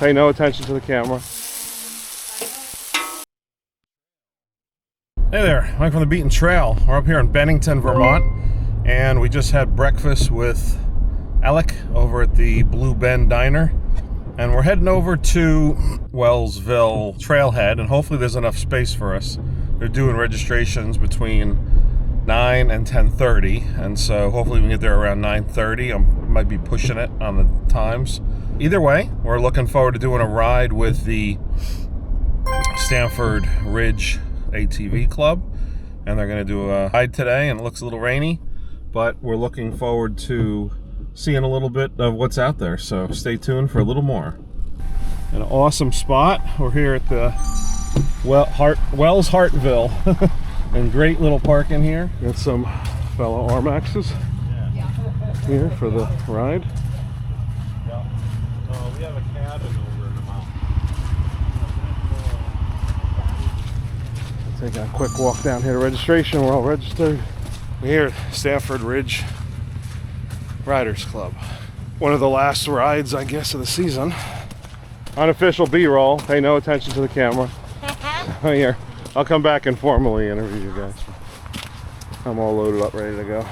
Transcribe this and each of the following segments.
Pay no attention to the camera. Hey there, Mike from the Beaten Trail. We're up here in Bennington, Vermont, and we just had breakfast with Alec over at the Blue Bend Diner. And we're heading over to Wellsville Trailhead, and hopefully there's enough space for us. They're doing registrations between 9 and 10:30, and so hopefully we can get there around 9:30. I might be pushing it on the times. Either way, we're looking forward to doing a ride with the Stamford Ridge ATV Club, and they're going to do a ride today, and it looks a little rainy, but we're looking forward to seeing a little bit of what's out there, so stay tuned for a little more. An awesome spot. We're here at the Wells Hartville, and great little park in here. Got some fellow Armaxes here for the ride. Yeah. We have a cabin over in the mountain. Take a quick walk down here to registration. We're all registered. We're here at Stamford Ridge Riders Club. One of the last rides, I guess, of the season. Unofficial B-roll. Pay no attention to the camera. Here, I'll come back and formally interview you guys. I'm all loaded up, ready to go.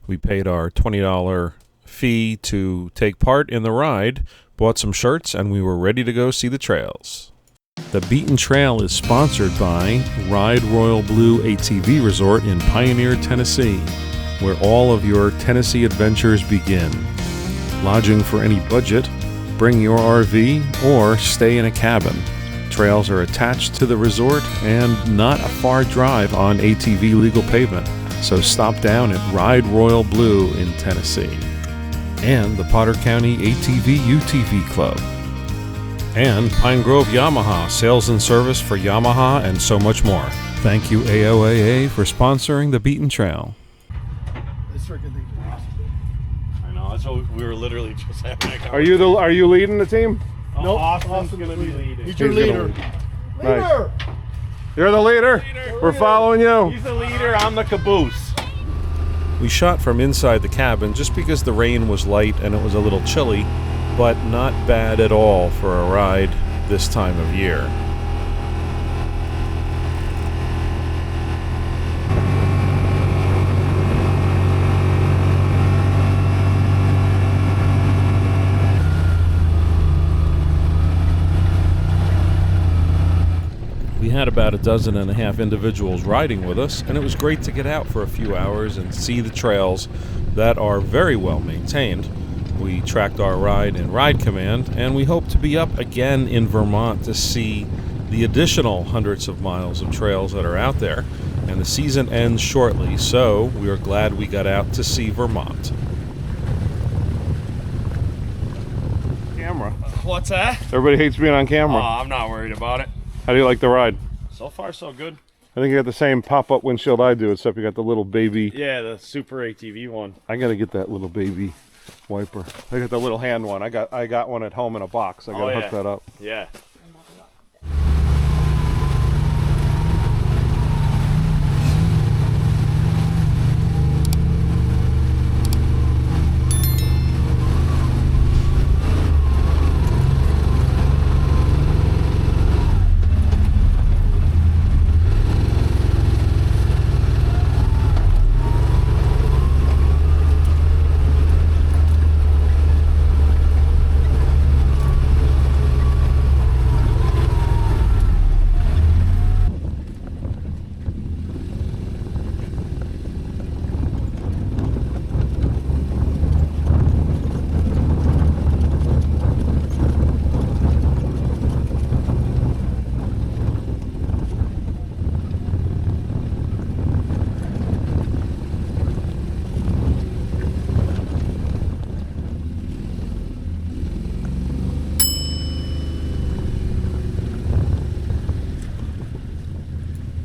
We paid our $20 fee to take part in the ride, bought some shirts, and we were ready to go see the trails. The Beaten Trail is sponsored by Ride Royal Blue ATV Resort in Pioneer, Tennessee, where all of your Tennessee adventures begin. Lodging for any budget, bring your RV, or stay in a cabin. Trails are attached to the resort and not a far drive on ATV legal pavement, so stop down at Ride Royal Blue in Tennessee. And the Potter County ATV UTV Club. And Pine Grove Yamaha, sales and service for Yamaha and so much more. Thank you AOAA for sponsoring the Beaten Trail. I know, that's what we were literally just having that Are you leading the team? No, Austin's going to be leading. He's your leader. Nice. You're the leader. We're following you. He's the leader, I'm the caboose. We shot from inside the cabin just because the rain was light and it was a little chilly, but not bad at all for a ride this time of year. We had about 12.5 individuals riding with us, and it was great to get out for a few hours and see the trails that are very well maintained. We tracked our ride in Ride Command, and we hope to be up again in Vermont to see the additional hundreds of miles of trails that are out there. And the season ends shortly, so we are glad we got out to see Vermont. Camera. What's that? Everybody hates being on camera. I'm not worried about it. How do you like the ride? So far, so good. I think you got the same pop-up windshield I do, except you got the little baby. Yeah, the Super ATV one. I gotta get that little baby wiper. I got the little hand one. I got one at home in a box. I gotta hook that up. Yeah.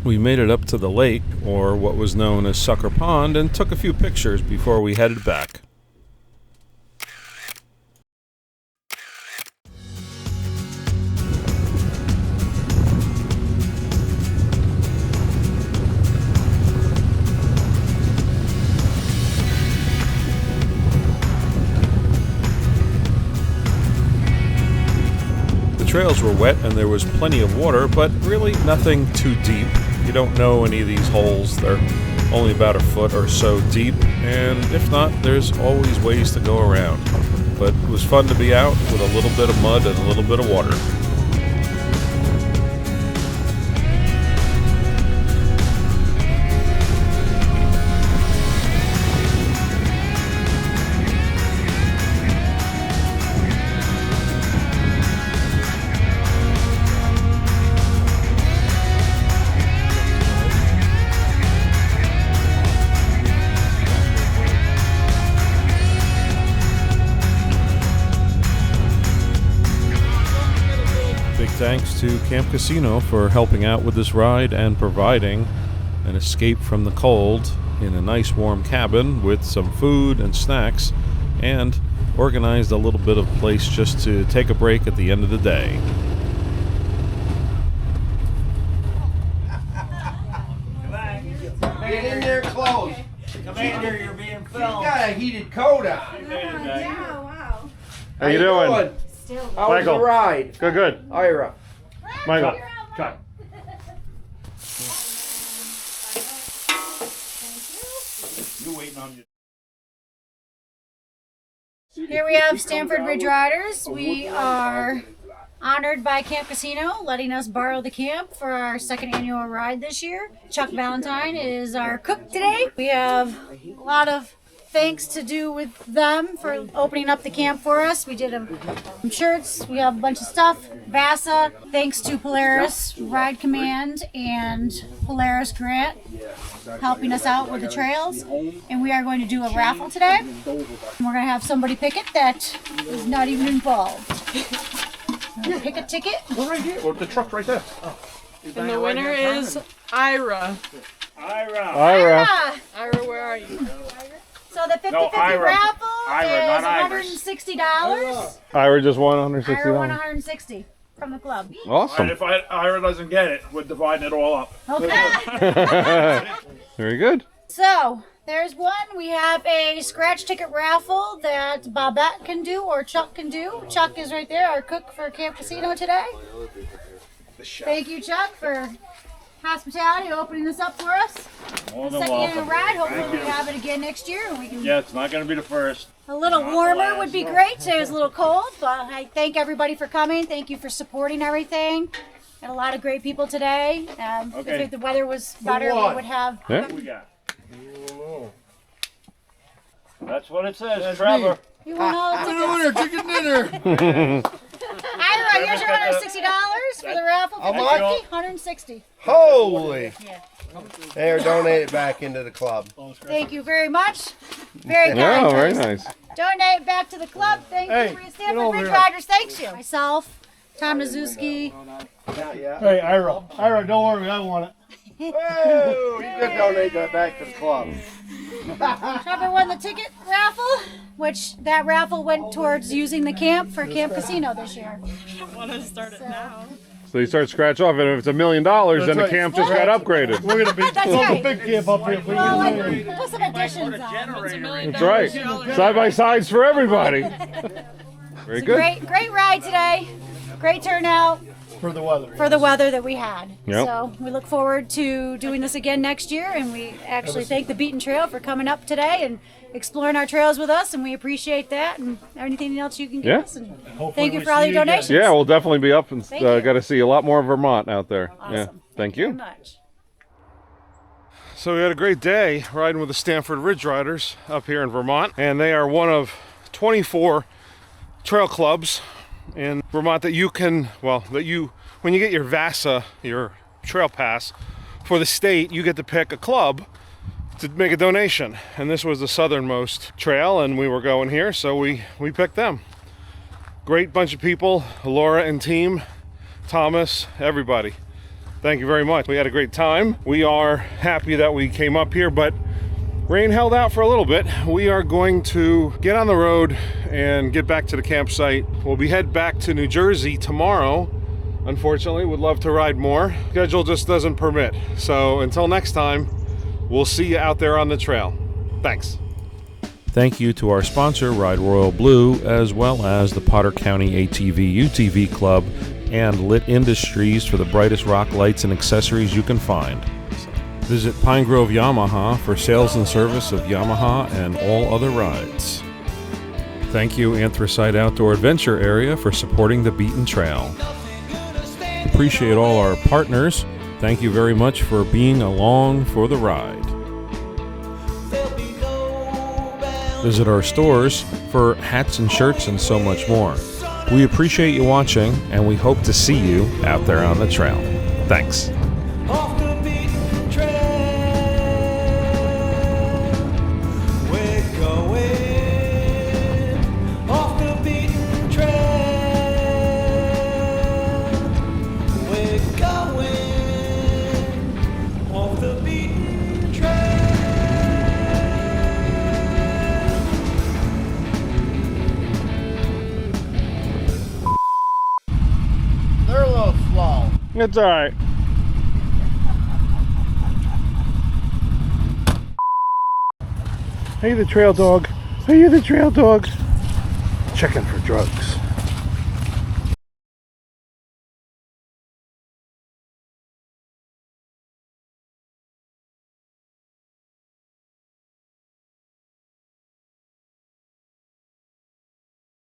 We made it up to the lake, or what was known as Sucker Pond, and took a few pictures before we headed back. trails were wet and there was plenty of water, but really nothing too deep. You don't know any of these holes. They're only about a foot or so deep, and if not, there's always ways to go around. But it was fun to be out with a little bit of mud and a little bit of water. Thanks to Camp Casino for helping out with this ride and providing an escape from the cold in a nice warm cabin with some food and snacks, and organized a little bit of place just to take a break at the end of the day. Get in there close. Come in here, you're being You filmed. got a heated coat on. Yeah, wow. How you doing? Still. How was the Michael. ride? Good. Ira. Michael. Cut. You waiting on you. Here we have Stamford Ridge Riders. We are honored by Camp Casino letting us borrow the camp for our second annual ride this year. Chuck Valentine is our cook today. We have a lot of thanks to do with them for opening up the camp for us. We did some shirts, we have a bunch of stuff, Vasa, thanks to Polaris Ride Command and Polaris Grant helping us out with the trails. And we are going to do a raffle today. And we're going to have somebody pick it that is not even involved. Pick a ticket. We're right here. Well, the truck's right there. And the winner is Ira. Ira. Ira, where are you? So the 50-50 No, Ira. raffle Ira, is not Iris. $160. Ira just won Ira won $160. $160 from the club. Awesome. And if Ira doesn't get it, we're dividing it all up. Okay. Very good. So there's one. We have a scratch ticket raffle that Bobette can do or Chuck can do. Chuck is right there, our cook for Camp Casino today. Thank you, Chuck, for hospitality, opening this up for us. More The than second annual welcome. ride. Hopefully we have it again next year. And we can. Yeah, it's not going to be the first. A little warmer would be great. Today was a little cold, but I thank everybody for coming. Thank you for supporting everything. Got a lot of great people today. Okay. If the weather was better, we won? would have. Yeah. What we got? That's what it says, Trevor. You want all the tickets? Chicken dinner. Ira, here's your $160 for the raffle. How much? $160. Holy. Yeah. There, donate it back into the club. Thank you very much. Very kind. Yeah, very Trace. nice. Donate back to the club. Thank Hey, you. get Stanford over Ridge here. Riders, thanks you. Myself, Tom Nazuski. Not yet. Hey, Ira, don't worry, I want it. Whoa, you can donate that back to the club. Trevor won the ticket raffle, which that raffle went towards using the camp for Camp Casino this year. I want to start it now. So you start scratch off, and if it's $1 million, then the right. camp just got upgraded. We're going to be That's right. big camp up here. Well, like, put some additions on. It's $1 million. That's right. Side by sides for everybody. Very good. Great ride today. Great turnout For the weather. for the weather that we had. Yep. So we look forward to doing this again next year, and we actually thank the Beaten Trail for coming up today and exploring our trails with us, and we appreciate that and anything else you can give Yeah. us. And thank you for all your donations. Yeah, we'll definitely be up and Thank you. got to see a lot more of Vermont out there. Yeah. Awesome. Thank Very you. much. So we had a great day riding with the Stamford Ridge Riders up here in Vermont, and they are one of 24 trail clubs in Vermont that you can, when you get your VASA, your trail pass for the state, you get to pick a club to make a donation. And this was the southernmost trail, and we were going here, so we picked them. Great bunch of people, Laura and team, Thomas, everybody. Thank you very much. We had a great time. We are happy that we came up here, but rain held out for a little bit. We are going to get on the road and get back to the campsite. We'll be head back to New Jersey tomorrow. Unfortunately, would love to ride more. Schedule just doesn't permit. So until next time, we'll see you out there on the trail. Thanks. Thank you to our sponsor, Ride Royal Blue, as well as the Potter County ATV UTV Club and Lit Industries for the brightest rock lights and accessories you can find. Visit Pine Grove Yamaha for sales and service of Yamaha and all other rides. Thank you, Anthracite Outdoor Adventure Area, for supporting the Beaten Trail. Appreciate all our partners. Thank you very much for being along for the ride. Visit our stores for hats and shirts and so much more. We appreciate you watching, and we hope to see you out there on the trail. Thanks. They're a little slow. It's all right. Hey, the trail dog. Are you the trail dog? Checking for drugs.